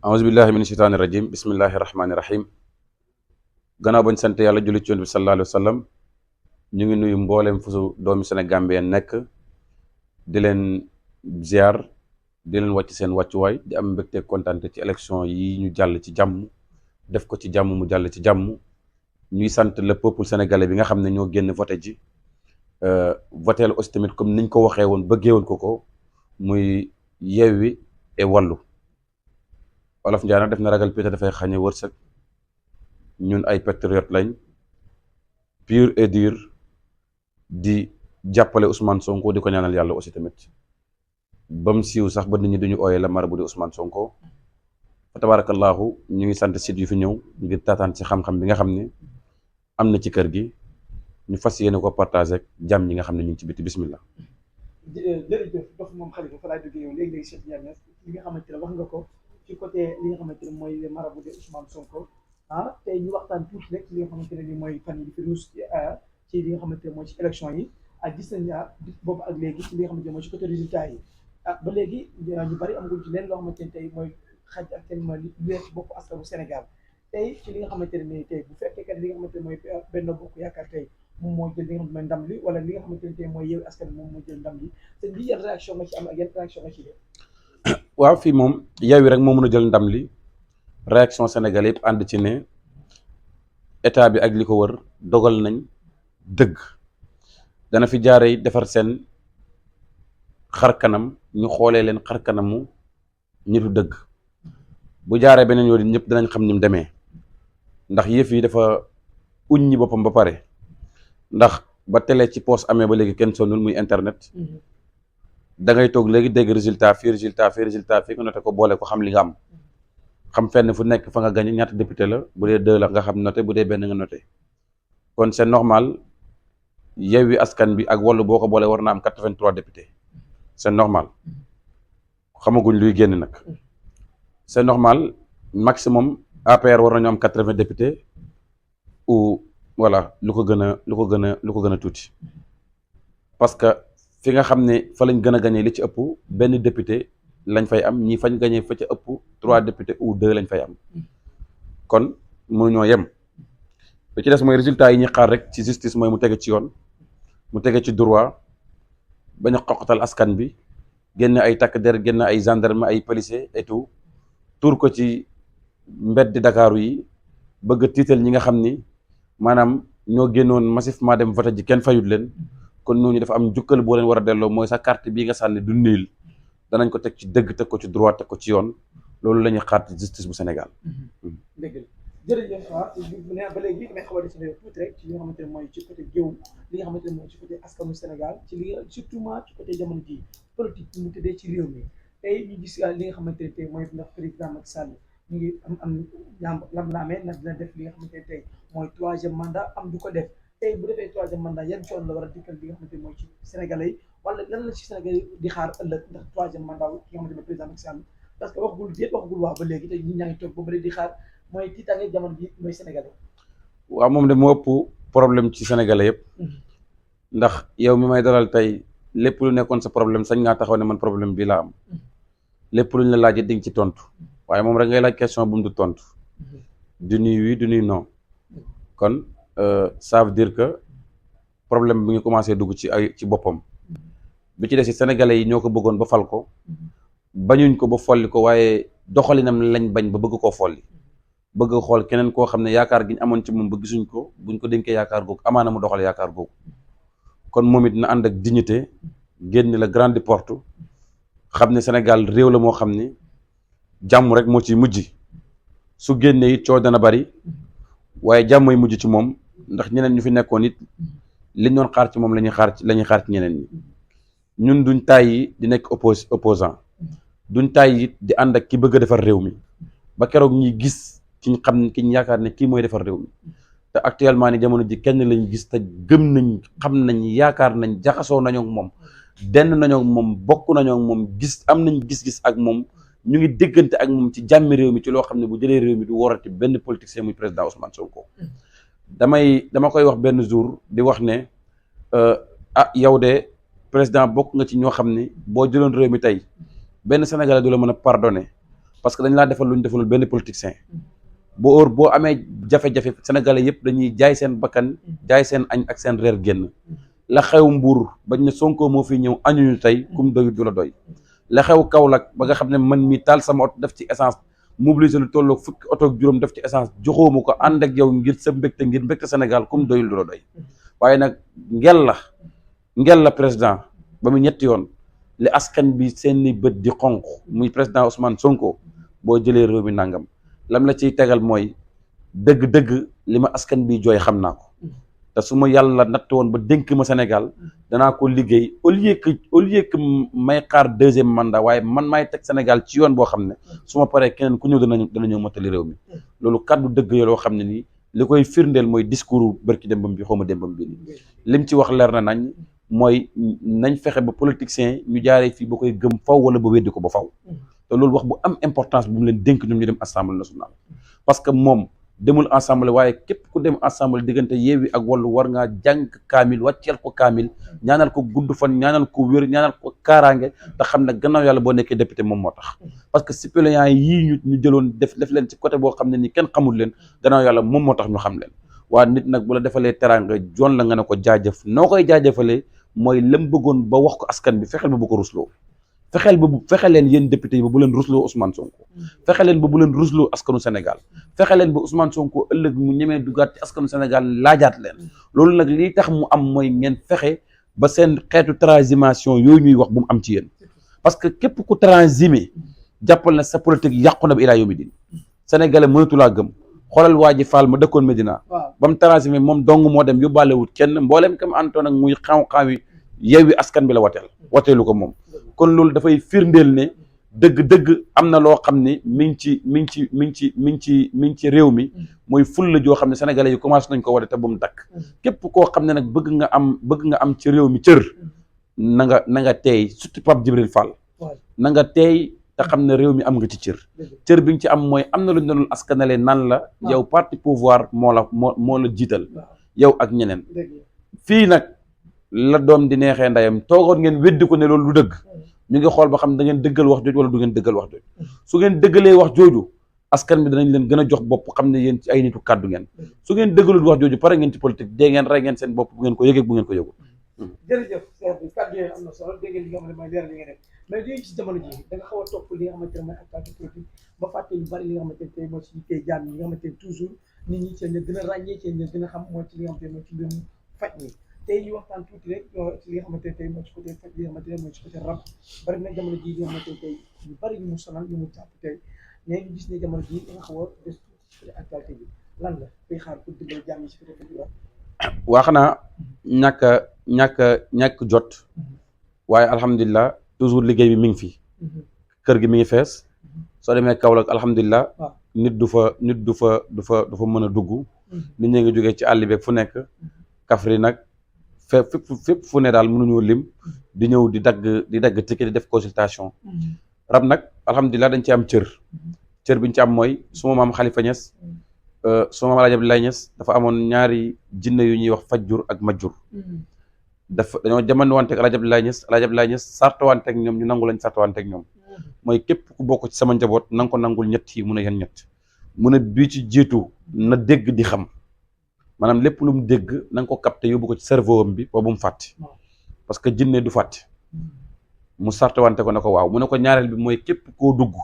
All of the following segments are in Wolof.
aousubillahi min sheytaani rajim bismillahi rahmaani rahim gannaaw bañ sant yàlla julli ci yonent bi sallallahu alayhi wa sallam ñu ngi nuyu mbooleem fu doomi Sénégambien nekk di leen ziar di leen wàcc seen wàccuwaay di am mbégte kontaante ci élection yi ñu jàll ci jàmm def ko ci jàmm mu jàll ci jàmm ñuy sant le peuple sénégalais bi nga xam ne ñoo génn voté ji voté la aussi tamit comme niñ ko waxee woon bëggee woon ko muy Yewwi et Wallu Olof Njaay nag def na ragal pété dafay xañe wërsëg ñun ay patriote lañ pur et dur di jàppale Ousmane Sonko di ko ñaanal yàlla aussi tamit ba mu siiw sax ba nit ñi duñu ooyee la marabu di Ousmane Sonko fa tabarakallahu ñu ngi sant site yu fi ñëw ngir taataan ci xam-xam bi nga xam ne am na ci kër gi ñu fas yéene ko partagé ak jàmm ñi nga xam ne ñu ngi ci biti bismillah. jërëjëf dox moom Khalifa fa laay duggee yow léegi-léegi Cheikh Diagne li nga xamante ne wax nga ko ci côté li nga xamante ne mooy marabu de Ousmane Sonko tey ñu waxtaan tuuti rek li nga xamante ne ni mooy fan yi di fi ruus ci li nga xamante ne mooy ci élection yi gis nañ boobu ak léegi ci li nga xamante ne mooy ci côté résultat yi ba léegi ñu bari amaguñ ci leen loo xamante ne tey mooy xaj ak seen ma lu leer ci bopp askanu Sénégal tey ci li nga xamante ne nii tey bu fekkee kat li nga xamante ne mooy Benno Bokk Yaakaar tey moom moo jël li nga xamante mooy ndam li wala li nga xamante ne tey mooy Yewwi Askan moom moo jël ndam li te lii yan réaction nga ci am ak yan réaction nga ci def. waaw fii moom Yewwi rek moo mën a jël ndam li réaction sénégalais yëpp ànd ci ne état bi ak li ko wër dogal nañ dëgg dana fi jaare defar seen xar kanam ñu xoolee leen xar kanamu ñitu dëgg bu jaaree beneen yoon ñëpp danañ xam ni mu demee ndax yëf yi dafa uññi boppam ba pare ndax ba télé ci poste amee ba léegi kenn sonnul muy internet da ngay toog léegi dégg résultat fii nga noté ko boole ko xam li nga am xam fenn fu nekk fa nga gañe ñaata député la bu dee 2 la nga xam noté bu dee benn nga noté kon c'est normal Yewwi Askan bi ak Wallu boo ko boole war na am 83 députés c'est normal xamaguñ luy génn nag c'est normal maximum APR war nañu am 80 députés ou voilà lu ko gën a tuuti parce que fi nga xam ne fa lañ gën a gañee li ci ëpp benn député lañ fay am ñi fañ gañee fa ca ëpp 3 députés ou 2 lañ fay am kon mënuñoo yem li ci des mooy résultat yi ñuy xaar rek ci justice mooy mu tege ci yoon mu tege ci droit bañ a xoqatal askan bi génn ay takk der génn ay gendarme ay policier et tout tuur ko ci mbeddi Dakaaru yi bëgg a tiital ñi nga xam ni maanaam ñoo génnoon massivement dem vote ji kenn fayut leen kon ñooñu dafa am njukkal boo leen war a delloo mooy sa carte bii nga sànni du niil danañ ko teg ci dëgg teg ko ci droit teg ko ci yoon loolu la ñuy xaar ci justice bu Sénégal. dëgg la jërëjëf ba léegi damay xaw a desandi tuuti rek ci li nga xamante ne mooy ci côté géew li nga xamante ne mooy ci côté askanu Sénégal ci li nga surtout ci côté jamono ji politique bi mu tëddee ci réew mi tey ñu gis li nga xamante ne tey mooy ndax président Macky Sall ñu ngi am lam-laamee nag dina def li nga xamante ne tey mooy 3e mandat am du ko def tey bu defee 3e mandat yan coono la war a dikkal li nga xamante ne mooy ci Sénégalais yi wala lan la ci Sénégalais yi di xaar ëllëg ndax 3e mandat ki nga xamante ne président Macky Sall parce que waxagul waa ba léegi te ñi ñaa ngi toog ba bëri di xaar mooy tiitaange jamono ji mooy Sénégalais. waaw moom de moo ëpp problème ci Sénégalais yëpp ndax yow mi may dalal tey lépp lu nekkoon sa problème sañ ngaa taxaw ne man problème bi laa am lépp luñ la laajee di nga ci tontu waaye moom rek ngay laaj question bu mu du tontu du nuy oui du nuy non kon ça veut dire que problème bi nga commencé dugg ci boppam bi ci des Sénégalais yi ñoo ko bëggoon ba fal ko bañuñ ko ba folli ko waaye doxalinam lañ bañ ba bëgg koo folli bëgg xool keneen koo xam ne yaakaar gi ñu amoon ci moom ba gisuñ ko buñ ko dénkee yaakaar googu amaana mu doxal yaakaar googu kon moom it na ànd ak dignité génn la grande porte xam ne Sénégal réew la moo xam ne jàmm rek moo ci mujj su génnee it coow dana bari waaye jàmm mooy mujj ci moom ndax ñeneen ñu fi nekkoon it liñ doon xaar ci moom la ñuy xaar ci ñeneen ñi ñun duñ tàyyi di nekk opposant duñ tàyyi it di ànd ak ki bëgg a defar réew mi ba keroog ñuy gis ki ñu yaakaar ne kii mooy defar réew mi te actuellement ni jamono ji kenn lañ gis te gëm nañ xam nañ yaakaar nañ jaxasoo nañoo ak moom denn nañoo ak moom bokk nañoo ak moom gis am nañ gis-gis ak moom ñu ngi déggante ak moom ci jàmmi réew mi ci loo xam ne bu jëlee réew mi du worati benn politicien muy président Ousmane Sonko dama koy wax benn jour di wax ne yow de président bokk nga ci ñoo xam ne boo jëloon réew mi tey benn Sénégalais du la mën a pardonner parce que dañ laa defal lu ñu defalul benn politicien boo amee jafe-jafe sénégalais yëpp dañuy jaay seen bakkan jaay seen añ ak seen reer génn la xew Mbuur bañ ne Sonko moo fi ñëw añuñu tey kum doyut du la doy la xew Kaolack ba nga xam ne man mi taal sama oto def ci essence mobiliser lu tolloog fukki oto ak juróom def ci essence joxoomu ko ànd ak yow ngir sa mbégte ngir mbégte Sénégal kum doyul du la doy waaye nag ngel la président ba mu ñetti yoon li askan bi seeni bët di xonq muy président Ousmane Sonko boo jëlee réew mi nangam lam la ciy tegal mooy dëgg-dëgg li ma askan bi jooy xam naa ko te su ma yàlla natt woon ba dénk ma Sénégal danaa ko liggéey au lieu que may xaar deuxième mandat waaye man maay teg Sénégal ci yoon boo xam ne su ma paree keneen ku ñëw dana ñëw mottali réew mi loolu kàddu dëgg yoo loo xam ne nii li koy firndeel mooy discours bërki démbam bi xaw ma démbam bi nii lim ci wax leer na nañ mooy nañ fexe ba politiciens ñu jaaree fii ba koy gëm faw wala ba weddi ko ba faw te loolu wax bu am importance bu mu leen dénk ñoom ñu dem assemblée nationale parce que moom demul assemblée waaye képp ku dem assemblée diggante Yewwi ak Wallu war ngaa jàng kaamil wàcceel ko kaamil ñaanal ko gudd fan ñaanal ko wér ñaanal ko kaaraange te xam ne gannaaw yàlla boo nekkee député moom moo tax parce que suppléants yii ñu jëloon def leen ci côté boo xam ne ni kenn xamul leen gannaaw yàlla moom moo tax ñu xam leen waa nit nag bu la defalee teraanga joon la nga ne ko jaajëf noo koy jaajëfalee mooy lam bëggoon ba wax ko askan bi fexeel ba bu ko rusloo fexe leen yéen député yi ba bu leen rusloo Ousmane Sonko fexe leen ba bu leen rusloo askanu Sénégal fexe leen ba Ousmane Sonko ëllëg mu ñemee dugaat ci askanu Sénégal laajaat leen loolu nag lii tax mu am mooy ngeen fexe ba seen xeetu transhumation yooyu ñuy wax bu mu am ci yéen parce que képp ku transhumé jàppal na sa politique yàqu na ba ilaa yawmi din sénégalais mënatulaa gëm xoolal waa ji Fall ma dëkkoon Medina ba mu transhumé moom dong moo dem yóbbaale wut kenn mbooleem kam antoon ak muy xaw-xawi Yewwi Askan Wi la wateelu ko moom kon loolu dafay firndeel ne dëgg-dëgg am na loo xam ne mi ngi ci réew mi mooy fulla joo xam ne sénégalais yi commencé nañ ko wate te bu mu dakk képp koo xam ne nag bëgg nga am ci réew mi cër na nga teey surtout Pape Djibril Fall na nga teey te xam ne réew mi am nga ci cër bi nga ci am mooy am na lu ñu doon askanale nan la yow parti pouvoir moo la jiital yow ak ñeneen fii nag la doom di neexee ndeyam toogoon ngeen weddi ko ne loolu du dëgg ñu ngi xool ba xam da ngeen dëggal wax jooju wala du ngeen dëggal wax jooju su ngeen dëggalee wax jooju askan bi danañ leen gën a jox bopp xam ne yéen ci ay nitu kàddu ngeen su ngeen dëggalul wax jooju pare ngeen ci politique dee ngeen rey ngeen seen bopp bu ngeen ko yëgee bu ngeen ko yëgul jërëjëf Cheikh bi kàddu yooyu am na solo dégg li nga xam ne mooy leeral li nga def mais léegi ci jamono ji da nga xaw a topp li nga xamante ne mooy actualité politique ba fàtte lu bari li nga xamante ne tey moo ci koy jàmm yi nga xamante ne toujours nit ñi ci leen gën a ràññee ci leen gën a xam mooy ci li nga xamante ne mooy ci mbirum faj mi tey ñu waxtaan tuuti rek ci li nga xamante ne tey mooy ci côté faj li nga xamante ne mooy ci côté rab bari na jamono ji li nga xamante ne tey ñu bari ñu mu sonal ñu mu jàpp tey mais ñu gis ne jamono ji da nga xaw a des tuuti ci côté actualité bi lan la day xaar pour dimbali jàmm yi ci côté faj bi waa xanaa ñàkk jot waaye alhamdulilah toujours liggéey bi mi ngi fi kër gi mi ngi fees soo demee Kaolack alhamdulilah nit du fa mën a dugg nit ñi nga jógee ci àll beeg fu nekk Kaffrine nag fépp fu ne daal mënuñoo lim di ñëw di dagg ticket di def consultation rab nag alhamdulilah dañ ci am cër biñ ci am mooy suma maam Khalifa Niass suma maam Alaaji Abdoulaye Niass dafa amoon ñaari jinne yu ñuy wax fajjur ak majjur dañoo jamono wante ak Alaaji Abdoulaye Niass sartawante ak ñoom ñu nangu lañ sartawante ak ñoom mooy képp ku bokk ci sama njaboot na nga ko nangul ñett yi mun a yan ñett mu ne bii ci jiitu na dégg di xam maanaam lépp lu mu dégg na nga ko capté yóbbu ko ci cerveau am bi ba bu mu fàtte parce que jinne du fàtte mu sartawante ko ne ko waaw mu ne ko ñaareel bi mooy képp koo dugg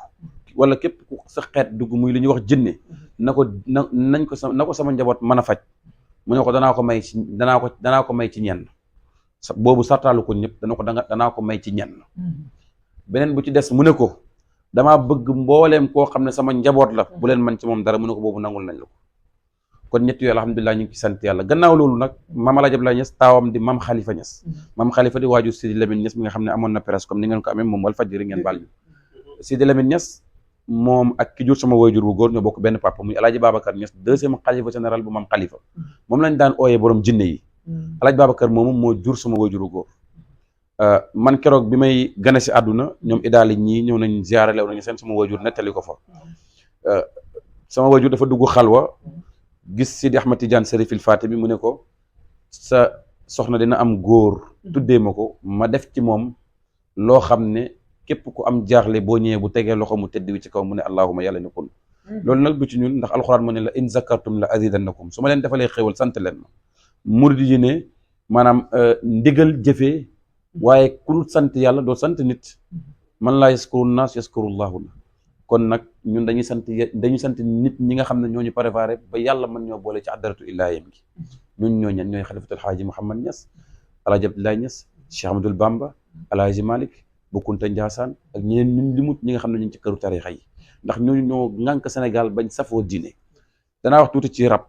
wala képp ku sa xeet dugg muy li ñuy wax jinne na ko sama njaboot mën a faj mu ne ko danaa ko may ci ñenn boobu sartaalu ko ñëpp danaa ko may ci ñenn beneen bu ci des mu ne ko damaa bëgg mbooleem koo xam ne sama njaboot la bu leen man ci moom dara mu ne ko boobu nangul nañ la ko kon ñett yooyu alhamdulilah ñu ngi ci sant yàlla gannaaw loolu nag maam Alaaji Abdoulaye Niass taawam di maam Khalifa Niass maam Khalifa di waajur Sidi Lamine Niass mi nga xam ne amoon na presse comme ni ngeen ko amee moom wal fajri ngeen baal ñu Sidi Lamine Niass moom ak ki jur sama waajur bu góor ñoo bokk benn papa muy Alaaji Babacar Niass deuxième xalifa général bu maam Khalifa moom lañ daan ooyee borom jinne yi Alaaji Babacar moomu moo jur sama waajur bu góor man keroog bi may gane si àdduna ñoom idaali ñii ñëw nañ ziyaare lew nañu seen sama waajur nettali ko fa sama waajur dafa dugg xalwa gis Sidi Ahmad Tidiane Serifil Faati bi mu ne ko sa soxna dina am góor tuddee ma ko ma def ci moom loo xam ne képp ku am jaaxle boo ñëwee bu tegee loxo mu tedd wi ci kaw mu ne allahuma yàlla ni kun loolu nag du ci ñun ndax alxuraan mu ne la in zakartum la azidannakum su ma leen defalee xéewal sant leen ma murid yi ne maanaam ndigal jëfee waaye ku dul sant yàlla doo sant nit man laa yaskuru naas yaskurullahu la kon nag ñun dañuy sant nit ñi nga xam ne ñoo ñu préparé ba yàlla mën ñoo boole ci addaratu illaahiyam gi ñun ñoo ñan ñooy xalifatul xaaji Mouhamad Niass alaaji Abdoulaye Niass Cheikh Ahmadul Bamba alaaji Malick Bokkunta Njaasaan ak ñeneen ñun limut ñi nga xam ne ñu ngi ci këru tarixa yi ndax ñooñu ñoo ŋànk Sénégal bañ safoo diine danaa wax tuuti ci rab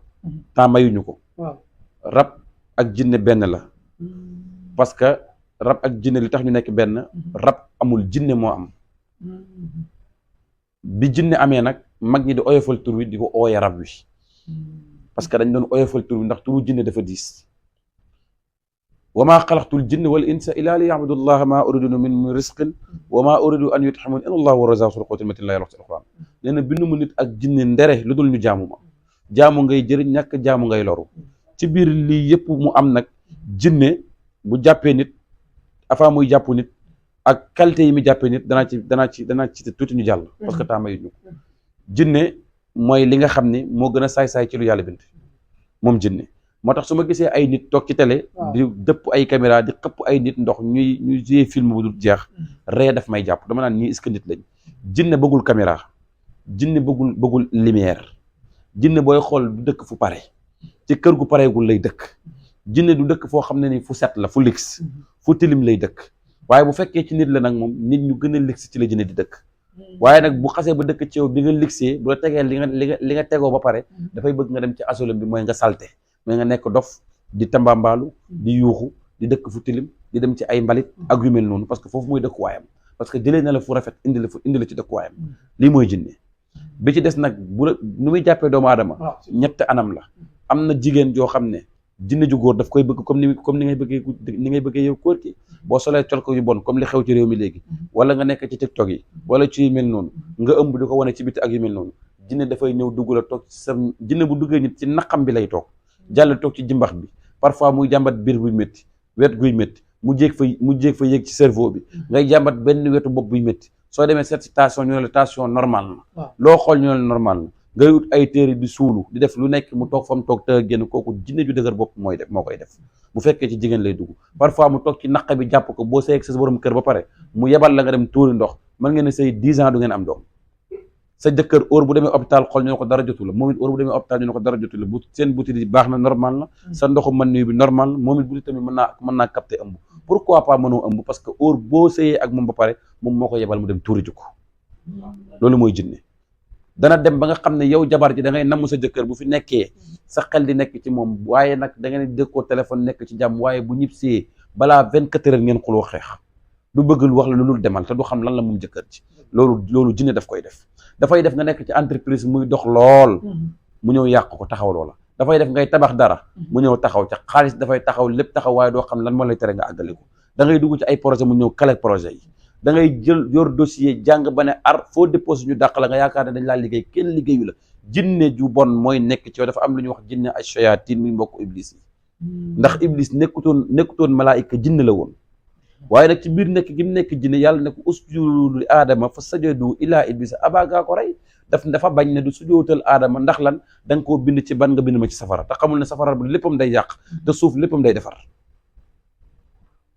temps mayuñu ko rab ak jinne benn la parce que rab ak jinne li tax ñu nekk benn rab amul jinne moo am bi jinne amee nag mag ñi di oyofal tur wi di ko ooye rab wi parce que dañ doon oyofal tur wi ndax turu jinne dafa diis wa maa xalaqtul jinne wal insa illa li ya'budullaha maa uridu min risqin wa maa uridu an yut'imun inna allaha huwa razzaqu zul quwwati matin la wax ci alquran nee na bindu mu nit ak jinne ndere lu dul ñu jaamu ma jaamu ngay jëriñ ñàkk jaamu ngay loru ci biir lii yëpp mu am nag jinne bu jàppee nit avant muy jàpp nit ak qualité yi mu jàppee nit danaa ci tuuti ñu jàll parce que temps mayuñu ko jinne mooy li nga xam ne moo gën a saay-saay ci lu yàlla bind moom jinne moo tax su ma gisee ay nit toog ci télé di dëpp ay caméra di xëpp ay nit ndox ñuy jouer film bu dul jeex ree daf may jàpp dama naan ñii est-ce que nit lañ jinne bëggul caméra jinne bëggul lumière jinne booy xool du dëkk fu pare ci kër gu pareegul lay dëkk jinne du dëkk foo xam ne ni fu set la fu lix fu tilim lay dëkk waaye bu fekkee ci nit la nag moom nit ñu gën a lix ci la jinne di dëkk waaye nag bu xasee ba dëkk ci yow bi nga lixee bu la tegee li nga tegoo ba pare dafay bëgg nga dem ci asolom bi mooy nga salte mooy nga nekk dof di tambambaalu di yuuxu di dëkk fu tilim di dem ci ay mbalit ak yu mel noonu parce que foofu mooy dëkkuwaayam parce que jëlee na la fu rafet indi la ci dëkkuwaayam lii mooy jinne bi ci des nag bu la nu muy jàppee doomu aadama ñett anam la am na jigéen joo xam ne jinne ju góor daf koy bëgg comme ni ngay bëggee yow góor ki boo solee col ko yu bon comme li xew ci réew mi léegi wala nga nekk ci TikTok yi wala ci yu mel noonu nga ëmb di ko wane ci biti ak yu mel noonu jinne dafay ñëw dugg la toog ci sa jinne bu duggee nit ci naqam bi lay toog jàll toog ci jimbax bi parfois muy jàmbat biir buy métti wet guy métti mu jéeg fa yéeg ci cerveau bi ngay jàmbat benn wetu bopp buy métti soo demee seet si tension ñu ne la tension normal na loo xool ñu ne la normal na ngay ut ay téere di suulu di def lu nekk mu toog fa mu toog te génn kooku jinne ju dëgër bopp moo koy def bu fekkee ci jigéen lay dugg parfois mu toog ci naq bi jàpp ko boo sëy ak sa borom kër ba pare mu yebal la nga dem tuuri ndox mën ngeen ne say 10 ans du ngeen am doom sa jëkkër heure bu demee hôpital xool ñu ne ko dara jotu la moom it heure bu demee hôpital ñu ne ko dara jotu la bu seen butit yi baax na normal na sa ndoxu mën niw bi normal na moom it butit tamit mën naa capter ëmb pourquoi pas mënoo ëmb parce que heure boo sëyee ak moom ba pare moom moo ko yebal mu dem tuuri ji ko loolu mooy jinne dana dem ba nga xam ne yow jabar ji da ngay namm sa jëkkër bu fi nekkee sa xel di nekk ci moom waaye nag da ngeen di dëkkoo téléphone nekk ci jàmm waaye bu ñib see balaa 24 heures ngeen xuloo xeex du bëggul wax la lu dul demal te du xam lan la moom jëkkër ji loolu jinne daf koy def dafay def nga nekk ci entreprise muy dox lool mu ñëw yàq ko taxaw loola dafay def ngay tabax dara mu ñëw taxaw ca xaalis dafay taxaw lépp taxaw waaye doo xam lan moo lay tere nga àggale ko da ngay dugg ci ay projet mu ñëw kale projet yi da ngay jël yor dossier jàng ba ne foo déposé ñu dàq la nga yaakaar ne dañ laa liggéey kenn liggéeyu la jinne ju bon mooy nekk ci yow dafa am lu ñuy wax jinne ay shayatin muy mbokk iblis yi ndax iblis nekkutoon malaayika jinne la woon waaye nag ci biir nekk gi mu nekk jinne yàlla ne ko usjudu li aadama fa sajadu ilaa iblisa abagaa ko rey dafa bañ ne du sujootal aadama ndax lan da nga koo bind ci ban nga bind ma ci safara te xamul ne safara bi léppam day yàq te suuf léppam day defar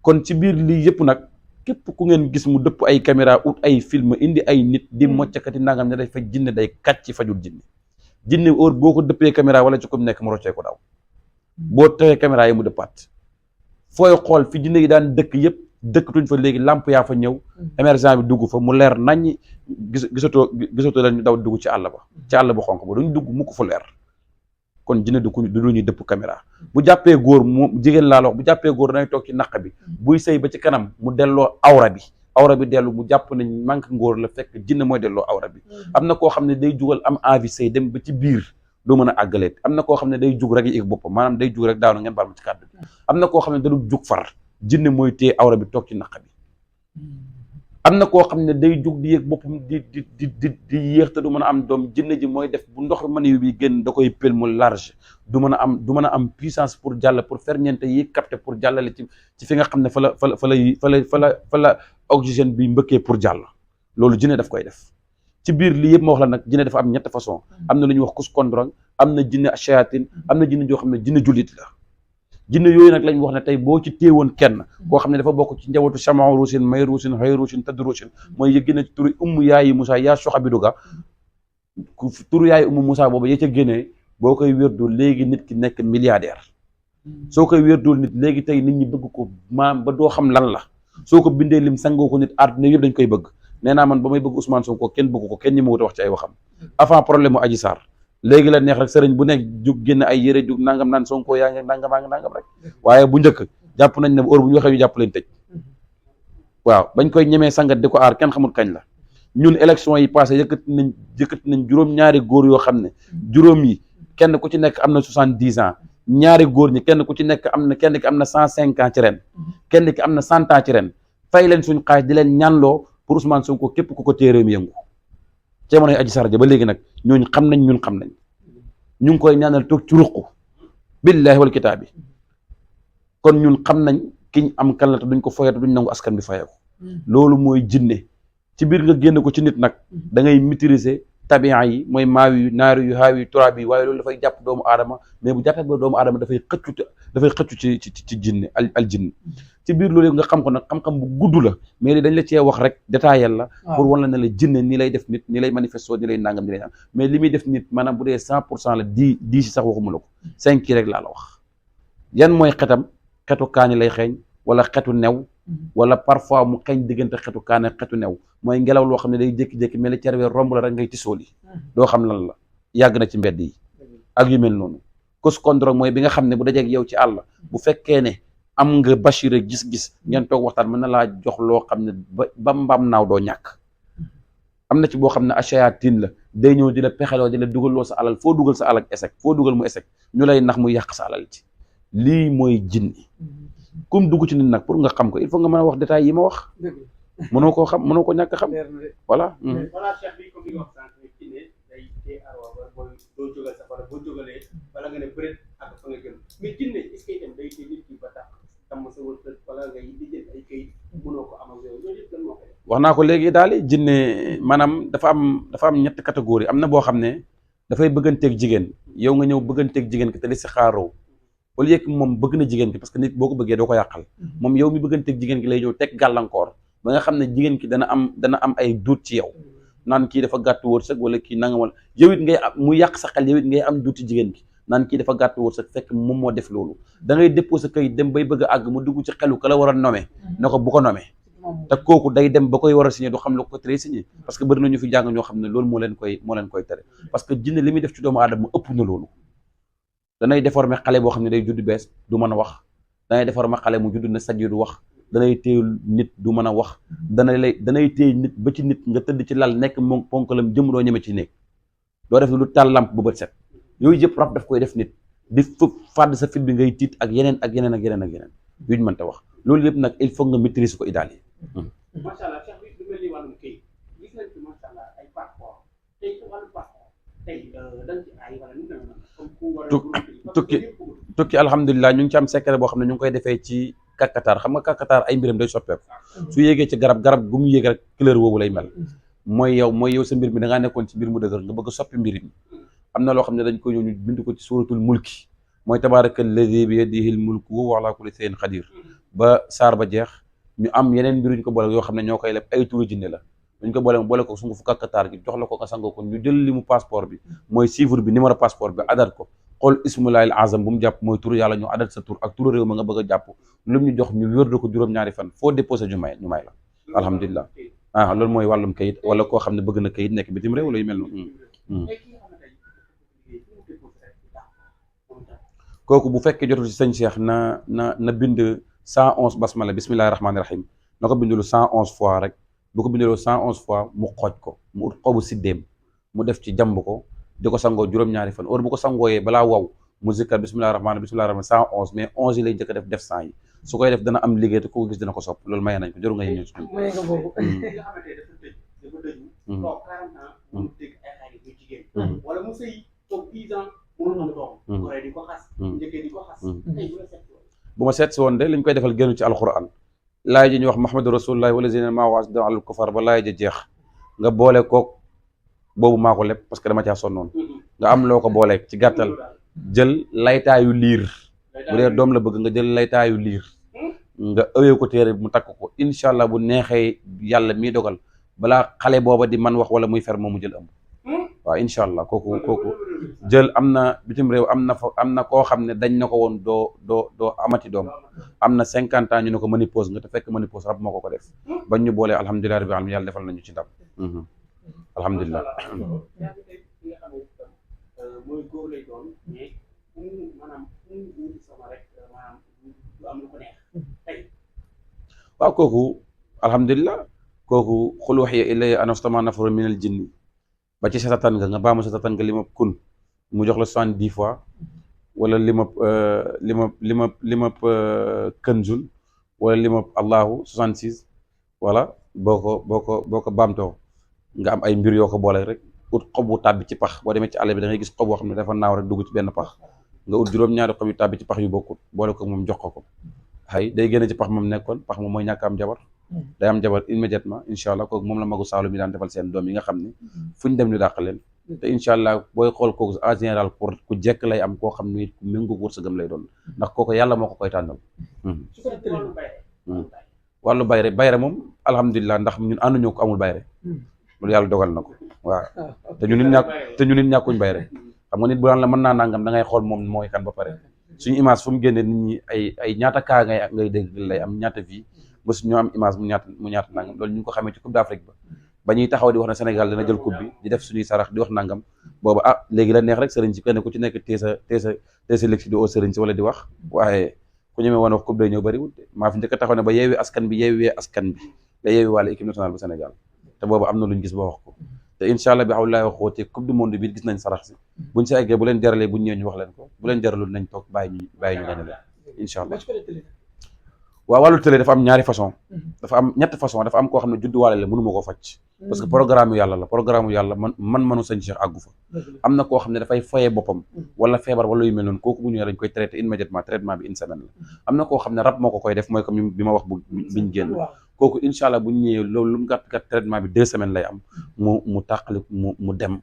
kon ci biir lii yëpp nag képp ku ngeen gis mu dëpp ay caméra ut ay film indi ay nit di moccakati nangam ne day faj jinne day kàcc ci fajul jinne heure boo ko dëppee caméra wala ci ko mu nekk mu roccee ko daw boo tawee caméra yi mu dëppaat fooy xool fi jinne yi daan dëkk yëpp dëkkatuñ fa léegi lamp yaa fa ñëw émergent bi dugg fa mu leer naññ gisatoo la ñu daw dugg ci àll ba xonk ba duñ dugg mukk fu leer kon jinne du lu ñuy dëpp caméra bu jàppee góor mu jigéen laa la wax bu jàppee góor danay toog ci naq bi buy sëy ba ci kanam mu delloo awra bi dellu mu jàpp nañ manque ngóor la fekk jinne mooy delloo awra bi am na koo xam ne day jugal am envie sëy dem ba ci biir doo mën a àggaleet am na koo xam ne day jug rek yëg boppam maanaam day jug rek daanu ngeen baal ma ci kàddu bi am na koo xam ne da du jug far jinne mooy téye awra bi toog ci naq bi am na koo xam ne day jug di yëg boppam di yéex te du mën a am doom jinne ji mooy def bu ndox mën bi génn da koy pel mu large du mën a am puissance pour jàll pour ferñeente yi capté pour jàllale ci fi nga xam ne fa la oxygène bi mbëkkee pour jàll loolu jinne daf koy def ci biir lii yëpp ma wax la nag jinne dafa am ñett façon am na lu ñuy wax kuskondrong am na jinne shayatin am na jinne joo xam ne jinne jullit la jinne yooyu nag lañ wax ne tey boo ci téewoon kenn koo xam ne dafa bokk ci njabootu chama ruusin may ruusin hay ruusin tëdd ruusin mooy yëg na ci turu ummu yaayi Moussa yaa soxa bi duga turu yaayi ummu Moussa boobu ya ca génnee boo koy wérdu léegi nit ki nekk milliardaire soo koy wérdul nit léegi tey nit ñi bëgg ko maam ba doo xam lan la soo ko bindee lim sangoo ko nit àdduna yëpp dañ koy bëgg nee naa man ba may bëgg Ousmane Sonko kenn bëgg ko kenn ñi ma wut a wax ci ay waxam avant problème mu Adji Sarr léegi la neex rek sëriñ bu nekk jug génn ay yére jug nangam naan Sonko yaa ngi nangam rek waaye bu njëkk jàpp nañ ne heure bu ñu waxee ñu jàpp leen tëj waaw bañ koy ñemee sangat di ko aar kenn xamul kañ la ñun élection yi passé yëkkati nañ juróom-ñaari góor yoo xam ne juróom yi kenn ku ci nekk am na 70 ans ñaari góor ñi kenn ku ci nekk kenn ki am na 105 ans ci ren kenn ki am na 100 ans ci ren fay leen suñ xaalis di leen ñaanloo pour Ousmane Sonko képp ku ko téeree mi yëngu ci jamonoy Adji Sarr ja ba léegi nag ñooñu xam nañ ñun xam nañ ñu ngi koy ñaanal toog ci ruq billaahi wal kitaab bi kon ñun xam nañ kiñ am kan la te duñ ko foyatu duñ nangu askan bi fayeeku loolu mooy jinne ci biir nga génn ko ci nit nag da ngay maîtriser tabian yi mooy maawi yu naari yu haawi yu turaab yi waaye loolu dafay jàpp doomu aadama mais bu jàppee ba doomu aadama dafay xëccu ci jinne al jinne ci biir loolu nga xam ko nag xam-xam bu gudd la mais li dañ la cee wax rek détaillé la pour wan la ne la jinne nii lay def nit nii lay manifesto nii lay nangam nii lay nangam mais li muy def nit maanaam bu dee 100% la 10 si sax waxuma la ko 5 yi rek laa la wax yan mooy xetam xetu kaani lay xeeñ wala xetu new wala parfois mu xeeñ diggante xetu kaani xetu new mooy ngelaw loo xam ne day jékki-jékki mel ni cerwee romb la rek ngay tisooli doo xam lan la yàgg na ci mbedd yi ak yu mel noonu kuskondrong mooy bi nga xam ne bu dajeeg yow ci àll bu fekkee ne am nga bachire gis-gis ngeen toog waxtaan mën na laa jox loo xam ne ba mbaam naaw doo ñàkk am na ci boo xam ne achayatin la day ñëw di la pexeloo di la dugaloo sa alal foo dugal sa alal ak échec foo dugal mu échec ñu lay nax mu yàq sa alal ci lii mooy jinni kum dugg ci nit nag pour nga xam ko il faut nga mën a wax détails yi ma wax mënoo koo xam mënoo ko ñàkk xam voilà cheikh bi comme li nga wax sànq ne jinne day tee arwa doo jógal sa wala boo jógalee wala nga ne bëreet ak fa nga jëm mais jinne est-ce que itam day tee nit ki ba tax tam sa wërsëg wala ngay di jël ay këyit mënoo ko am ak yow loolu yëpp lan moo koy wax naa ko léegi daal jinne maanaam dafa am ñetti catégorie am na boo xam ne dafay bëgganteeg jigéen yow nga ñëw bëgganteeg jigéen ki te li si xaaroo au lieu que moom bëgg na jigéen ki parce que nit boo ko bëggee doo ko yàqal moom yow mi bëgganteeg jigéen ki lay ñëw teg gàllankoor ba nga xam ne jigéen ki dana am ay doute ci yow naan kii dafa gàtt wërsëg wala kii nanga wala yow it ngay am mu yàq sa xel yow it ngay am doute ci jigéen ki naan kii dafa gàtt wërsëg fekk moom moo def loolu da ngay déposé kayit dem bay bëgg a àgg mu dugg ci xelu ka la war a nommer ne ko bu ko nommer te kooku day dem ba koy war a signé du xam la ko tere signé parce que bëri na ñu fi jàng ñoo xam ne loolu moo leen koy tere parce que jinne li muy def ci doomu aadama ëpp na loolu danay déformer xale boo xam ne day judd bees du mën a wax danay déformer xale mu judd na sajj du wax danay téye nit du mën a wax danay téye nit ba ci nit nga tëdd ci lal nekk moom ponkalam jëm doo ñeme ci néeg doo def lu taal lamp bu bët set yooyu yëpp rab daf koy def nit di fàdd sa fit bi ngay tiit ak yeneen yuñ mënta wax loolu yëpp nag il faut nga maîtriser ko idaal yi. macha allah cheikh bi lu mel ni wàllum këyit gis nañ ci macha allah ay passeport tey ci wàllu passeport tey dañ ci ay wala nu mu demee comme ku war a tukki alhamdulilah ñu ngi ci am secret boo xam ne ñu ngi koy defee ci kakataar xam nga kakataar ay mbiram day soppeeku su yéegee ci garab gu mu yéeg rek couleur boobu lay mel mooy yow sa mbir mi da ngaa nekkoon ci mbir mu dëgër nga bëgg a soppi mbir mi am na loo xam ne dañ ko ñëw ñu bind ko ci suuratul mulki mooy tabaaraka alladi bi yadihi l mulku wa huwa ala kulli shay'in qadir ba saar ba jeex ñu am yeneen mbir ñu ko boole yoo xam ne ñoo koy leb ay turu jinne la dañ ko boole ko sungu fu kakataar gi jox la ko nga sangoo ko ñu jël li mu passeport bi mooy chiffre bi numéro passeport bi adat ko xool ismullahil azam bu mu jàpp mooy turu yàlla ñu adat sa tur ak turu réew ma nga bëgg a jàpp lu ñu jox ñu wér ko juróom-ñaari fan foo déposé ñu may la alhamdulilah loolu mooy wàllum kayit wala koo xam ne bëgg na kayit nekk bitim réew wala yu mel noonu kooku bu fekkee jotul ci sëñ Cheikh na bind 111 basmala bismillahi rahmaani rahim na ko bindulu 111 fois rek bu ko binduloo 111 fois mu xooj ko mu ut xobu siddéem mu def ci jàmb ko di ko sangoo juróom-ñaari fan heure bu ko sangooyee balaa waw mu zikkar bismillahi rahmaani 111 mais 11 yi lay njëkk a def 100 yi su koy def dana am liggéey te ku ko gis dina ko sopp loolu maye nañ ko jarul nga ñëw ci ñun. maye nga boobu. ki nga xamante ne dafa dëju toog 40 ans mu dégg ay xarit yu jigéen wala mu sëy toog 10 ans mënul am doom koré di ko xas njëkkee di ko xas tey bu la seet bu ma seet si woon de liñ koy defal génnu ci alquran laay ji ñu wax Muhammadu Rasulullah wala zina maa waas da alal kufar ba laay ja jeex nga boole kook boobu maa ko lépp parce que dama caa sonnoon nga am loo ko booleeg ci gàttal jël laytaayu liir bu dee doom la bëgg nga jël laytaayu liir nga ëwee ko téere bi mu takk ko incha allah bu neexee yàlla miy dogal balaa xale booba di man wax wala muy fer moom mu jël ëmb waaw incha allah kooku jël am na bitim réew am na koo xam ne dañ na ko woon doo amati doom am na 50 ans ñu ne ko ménopause nga te fekk ménopause rab moo ko def bañ ñu boolee alhamdulilah rabbil alamin yàlla defal nañu ci ndam alhamdulilah. mooy góor lay doon mais maanaam ñu sama rek maanaam du am lu ko neex tey. waaw kooku alhamdulilah kooku xul waxiya ilayya an istama'a nafarun minal jinni ba ci sa tatan nga baamu sa tatan nga li ma kun mu jox la 70 fois wala li ma kënzul wala li ma allahu 66 voilà boo ko baamtoo nga am ay mbir yoo ko boole rek ut xob wu tàbbi ci pax boo demee ci àll bi da ngay gis xob boo xam ne dafa naaw rek dugg ci benn pax nga ut juróom-ñaari xob yu tàbbi ci pax yu bokkut boole ko moom jox ko xëy day génne ci pax moom nekkoon pax moom mooy ñàkk am jabar day am jabar immédiatement incha allah kooku moom la magu Saalum yi daan defal seen doom yi nga xam ne fu ñu dem ñu dàq leen te incha allah booy xool kooku en général pour ku jekk lay am koo xam ne ku méngoo wërsëgam lay doon ndax kooku yàlla moo ko koy tànnal. wàllu bayre moom alhamdulilah ndax ñun ànduñoo ko amul bayre loolu yàlla dogal na ko waaw te ñu nit ñàkkuñ bayre xam nga nit bu daan la mën naa nangam da ngay xool moom mooy kan ba pare suñu image fu mu génnee nit ñi ay ñaata kaa ngay dégg lay am ñaata vie ba su ñoo am image mu ñaata nangam loolu ñu ngi ko xamee ci coupe d'Afrique ba ñuy taxaw di wax ne Sénégal dina jël coupe bi di def suñuy sarax di wax nangam boobu léegi la neex rek sëriñ si kenn ku ci nekk tee sa lëg si di oo sëriñ si wala di wax waaye ku ñemee woon wax coupe day ñëw bëriwul maa fi njëkk a taxaw ne ba yeewi askan bi la yeewi wàlla équipe nationale bu Sénégal te boobu am na luñ gis ba wax ko te incha allah bi xawlulaay wax xootee coupe du monde bi gis nañ sarax si buñ si eggee bu leen jaralee buñ ñëwee ñu wax leen ko bu leen jaralul nañ toog bàyyi ñu gane leen incha allah waaw wàllu télé dafa am ñaari façon dafa am ñetti façon dafa am koo xam ne judduwaale la mënuma koo faj parce que programme yu yàlla man mënu sañ Cheikh àggu fa am na koo xam ne dafay foyee boppam wala feebar wala yu mel noonu kooku bu ñëwee dañ koy traité immédiatement traitement bi une semaine la am na koo xam ne rab moo ko koy def mooy comme bi ma wax biñ génn kooku incha allah bu ñu ñëwee loolu lu mu gàtt traitement bi 2 semaines lay am mu tàqali mu dem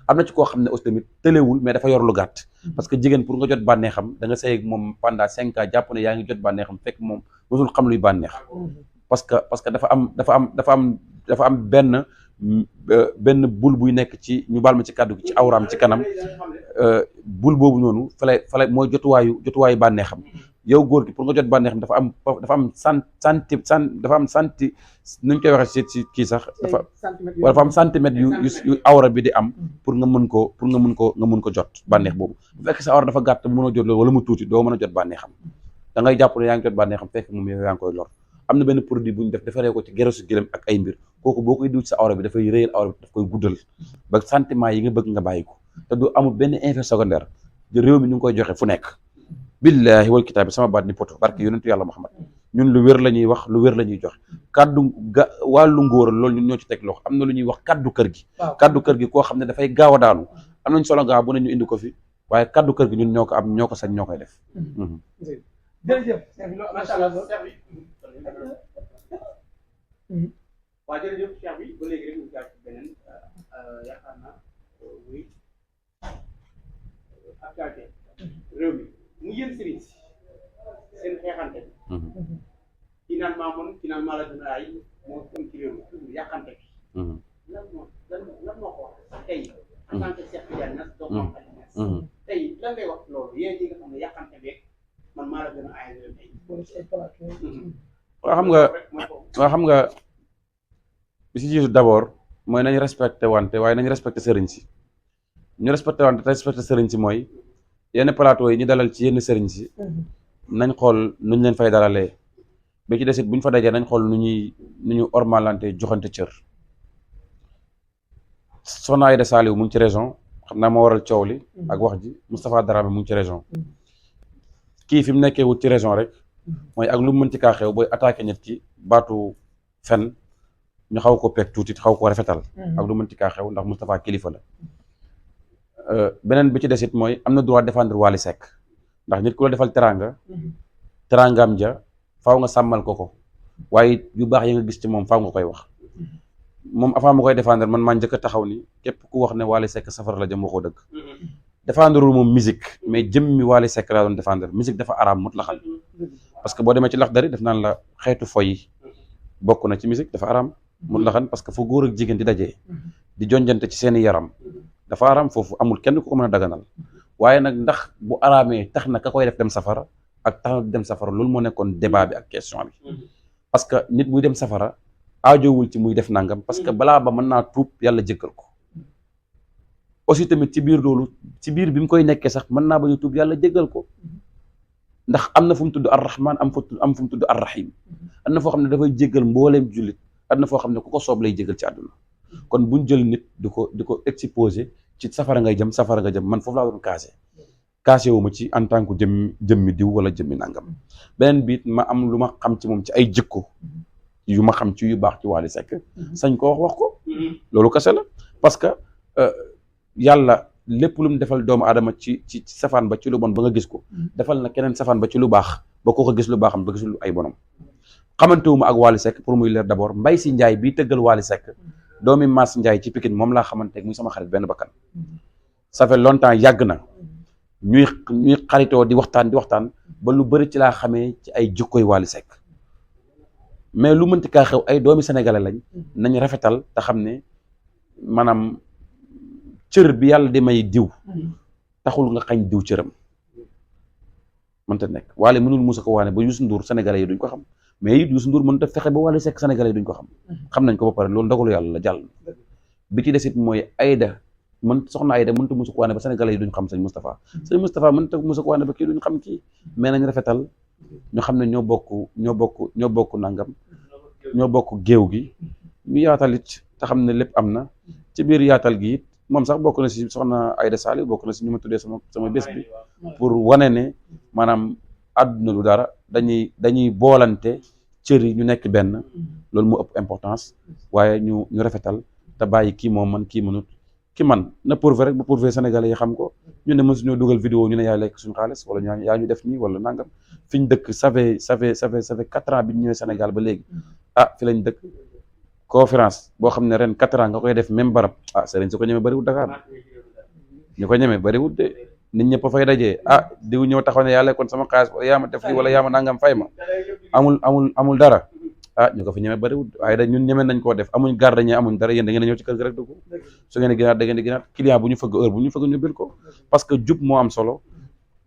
am na ci koo xam ne aussi tamit tëlewul mais dafa yor lu gàtt parce que jigéen pour nga jot bànneexam da nga sëy ak moom pendant 5 ans jàpp ne yaa ngi jot bànneexam fekk moom mosul xam luy bànneex parce que dafa am benn bul buy nekk ci ñu baal ma ci kàddu gi ci awraam ci kanam bul boobu noonu fale mooy jotuwaayu bànneexam yow góor gi pour nga jot bànneexam dafa am santi nuñ koy waxee ci kii sax dafa am centimètre yu awra bi di am pour nga mën ko jot bànneex boobu bu fekk sa awra dafa gàtt mënoo jot loolu wala mu tuuti doo mën a jot bànneexam da ngay jàpp ne yaa ngi jot bànneexam fekk moom yow yaa ngi koy lor am na benn produit bu ñu def defaree ko ci geresu gëlëm ak ay mbir kooku boo koy diw ci sa awra bi dafay réyal awra bi daf koy guddal ba sentiment yi nga bëgg nga bàyyi ko te du amul benn effet secondaire réew mi ñu ngi koy joxe fu nekk billahi wal kitaab bi sama baat ni poto barke yonentu yàlla Muhammad ñun lu wér la ñuy wax lu wér la ñuy joxe wàllu ngóor loolu ñun ñoo ci teg loxo am na lu ñuy wax kaddu kër gi koo xam ne dafay gaaw a daanu am nañ solo gaaw bu ne ñu indi ko fi waaye kaddu kër gi ñun ñoo ko am ñoo ko sañ ñoo koy def jërëjëf macha allah waaw jërëjëf Cheikh bi ba léegi rek ñu jaar ci beneen yaakaar naa muy actualité réew mi mu yéen sëriñ si seen xeexante bi finalement la dina ay moo am ci réew mi yàqante bi lan moo ko wax tey en tant que Cheikh Tidiane Niass doo xam Niass tey lan ngay wax loolu yéen ñi nga xam ne yàqante beeg man maa la gën a aay réew mi waaw xam nga bi si jiitu d'abord mooy nañ respecté wante waaye nañ respecté sëriñ si ñu respecté wante te respecté sëriñ si mooy yenn plateau yi ñu dalal ci yenn sëriñ si nañ xool nuñ leen fay dalalee ba ci desit bu ñu fa dajee nañ xool nu ñu ormalante joxante cër Soxna Aïda Saliou mu ngi ci région xam naa moo waral coow li ak wax ji Moustapha Dramé mu ngi ci région kii fi mu nekkee wut ci région rek mooy ak lu mu mënti kaa xew booy attaqué nit ki baatu fen ñu xaw ko peeg tuuti xaw ko rafetal ak lu mënti kaa xew ndax Moustapha kilifa la beneen bi ci desit mooy am na droit défendre Wally Seck ndax nit ku la defal teraangaam ja faaw nga sàmmal ko waaye yu baax yi nga gis ci moom faaw nga koy wax moom avant ma koy défendre man maa njëkk a taxaw ni képp ku wax ne Wally Seck safara la jëm waxoo dëgg défendre moom musique mais jëmmi Wally Seck laa doon défendre musique dafa araam mut la xam parce que boo demee ci Laxdari def naan la xeetu foy yi bokk na ci musique dafa araam mut la xam parce que fu góor ak jigéen di dajee di jonjante ci seeni yaram dafa araam foofu amul kenn ku ko mën a daganal waaye nag ndax bu araamee tax na ka koy def dem safara ak tax na dem safara loolu moo nekkoon débat bi ak question bi parce que nit buy dem safara aajowul ci muy def nangam parce que balaa ba mën naa tuub yàlla jéggal ko aussi tamit ci biir loolu ci biir bi mu koy nekkee sax mën naa bañ a tuub yàlla jéggal ko ndax am na fu mu tudd ar-rahman am fu mu tudd ar-rahim am na foo xam ne dafay jéggal mbooleem jullit am na foo xam ne ku ko soob lay jéggal ci àdduna kon buñ jël nit di ko exposé ci safara ngay jëm safara nga jëm man foofu laa doon kaase wu ma ci en tant que jëmmi diw wala jëmmi nangam beneen biit ma am lu ma xam ci moom ci ay jikko yu ma xam ci yu baax ci Wally Seck sañ ko wax ko loolu kese la parce que yàlla lépp lu mu defal doomu aadama ci safaan ba ci lu bon ba nga gis ko defal na keneen safaan ba ci lu baax ba ko gis lu baaxam ba gisul ay bonam xamantewuma ak Wally Seck pour muy leer d'abord Mbaye Sy Ndiaye bii tëggal Wally Seck doomi Mass Ndiaye ci Pikine moom laa xamante muy sama xarit benn bakkan ça fait longtemps yàgg na ñuy xaritoo di waxtaan ba lu bëri ci laa xamee ci ay jikkoy Wally Seck mais lu mënti kaa xew ay doomi sénégalais lañ nañ rafetal te xam ne maanaam cër bi yàlla di may diw taxul nga xañ diw cëram mënta nekk Wally mënul musa ko waane ba Youssou Ndour sénégalais yi duñ ko xam mais it Youssou Ndour mënut a fexe ba Wally Seck sénégalais yi duñ ko xam nañ ko ba pare loolu ndogalu yàlla la jàll bi ci desit mooy soxna Aïda mënut a musa ko waane ba sénégalais yi duñ xam sëñ Moustapha mënut a musa ko waane ba kii duñ xam kii mais nañ rafetal ñu xam ne ñoo bokk nangam ñoo bokk géew gi ñu yaatal it te xam ne lépp am na ci biir yaatal gi it moom sax bokk na si soxna Aïda Saliou bokk na si ñu ma tuddee sama bés bi pour wane ne maanaam àdduna du dara dañuy boolante cër yi ñu nekk benn loolu moo ëpp importance waaye ñu rafetal te bàyyi kii moom man kii mënut ki man na prouver rek bu prouver sénégalais yi xam ko ñu ne mësuñoo dugal vidéo ñu ne yaa lekk suñu xaalis wala yaa ñu def nii wala nangam fi ñu dëkk ça fait 4 ans bi ñu ñëwee Sénégal ba léegi fi lañ dëkk conférence boo xam ne ren 4 ans nga koy def même barab sëriñ si ko ñemee bëriwul Dakar ñu ko ñemee bëriwul de nit ñëpp a fay dajee diw ñëw taxaw ne yaa lekkoon sama xaalis wala yaa ma def lii wala yaa ma nangam fay ma amul dara ñu ko fi ñemee bëriwul waaye da ñun ñemee nañ koo def amuñ gardien amuñ dara yéen da ngeen a ñëw ci kër gi rek dugg su ngeen di gënaat da ngeen di gënaat client bu ñu fëgg heure bu ñu fëgg ñu bil ko parce que jub moo am solo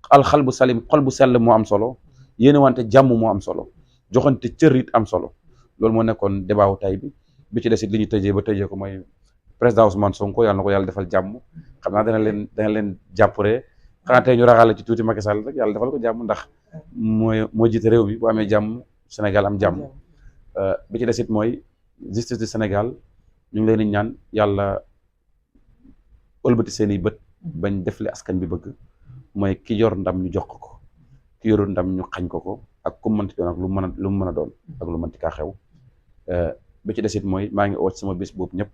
alxal bu salim xol bu sell moo am solo yéene wante jàmm moo am solo joxante cër it am solo loolu moo nekkoon débat wu tay bi ci des it li ñu tëjee ko mooy président Ousmane Sonko yàlla na ko yàlla defal jàmm xam naa dana leen jàppure xanaa tey ñu raxale ci tuuti Macky Sall rek yàlla defal ko jàmm ndax moo jiite réew mi bu amee jàmm Sénégal am jàmm bi ci des it mooy justice du Sénégal ñu ngi leen di ñaan yàlla ëlbati seen i bët bañ def li askan bi bëgg mooy ki yor ndam ñu jox ko ki yorul ndam ñu xañ ko ak ku mënti doon ak lu mu mën a doon ak lu mënti kaa xew bi ci des it mooy maa ngi oo ci sama bés boobu ñëpp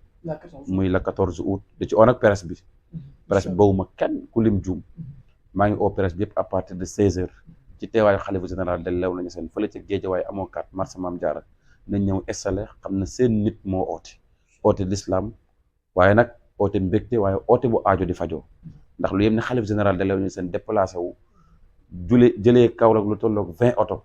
muy la 14 août da ci oo nag presse bi bawuma kenn ku lim juum maa ngi oo presse bi yëpp à partir de 16h ci teewaayu xalifa général del lew nañu seen fële ca Géejawaay amoo 4 mars Maam Jaara nañ ñëw installé xam na seen nit moo oote l'islam waaye nag oote mbégte waaye oote bu aajo di fajoo ndax lu yem ne xalifa général del lew nañu seen déplacé wu jëlee Kaolack lu tolloog 20 oto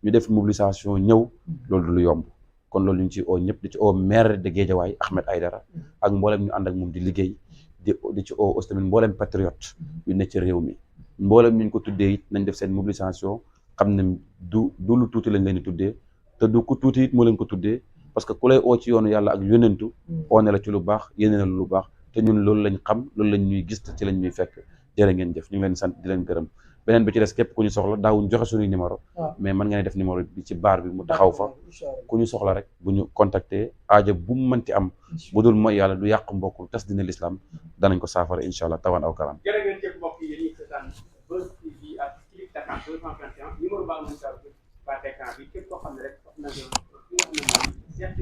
ñu def mobilisation ñëw loolu du lu yomb kon loolu ñu ci oo ñëpp di ci oo maire de Guédiawaye Ahmed Aïdara ak mboolem ñu ànd ak moom di liggéey di ci oo aussi tamit mboolem patriote yu ne ci réew mi mboolem ñu ko tuddee it nañ def seen mobilisation xam ne du lu tuuti lañ leen di tuddee te du ku tuuti it moo leen ko tuddee parce que ku lay oo ci yoonu yàlla ak yónentu oo ne la ci lu baax yéene na lu baax te ñun loolu lañ xam loolu lañ ñuy gis te ci lañ ñuy fekk jërë ngeen jëf ñu ngi leen sant di leen gërëm beneen bi ci des képp ku ñu soxla daawuñ joxe suñuy numéro mais mën nga ne def numéro bi ci baar bi mu taxaw fa ku ñu soxla rek bu ñu contacter aaja bu mu mënti am bu dul mooy yàlla du yàq mbokk tas dina l'islam danañ ko saafara incha allah tawan aw karam jërë ngeen jëf mbokk yi yéen ñi seetaan Buzz TV ak Click Dakar 221 numéro baa ngi instant bi képp koo xam ne rek soxna nga ki nga xam ne mooy Cheikh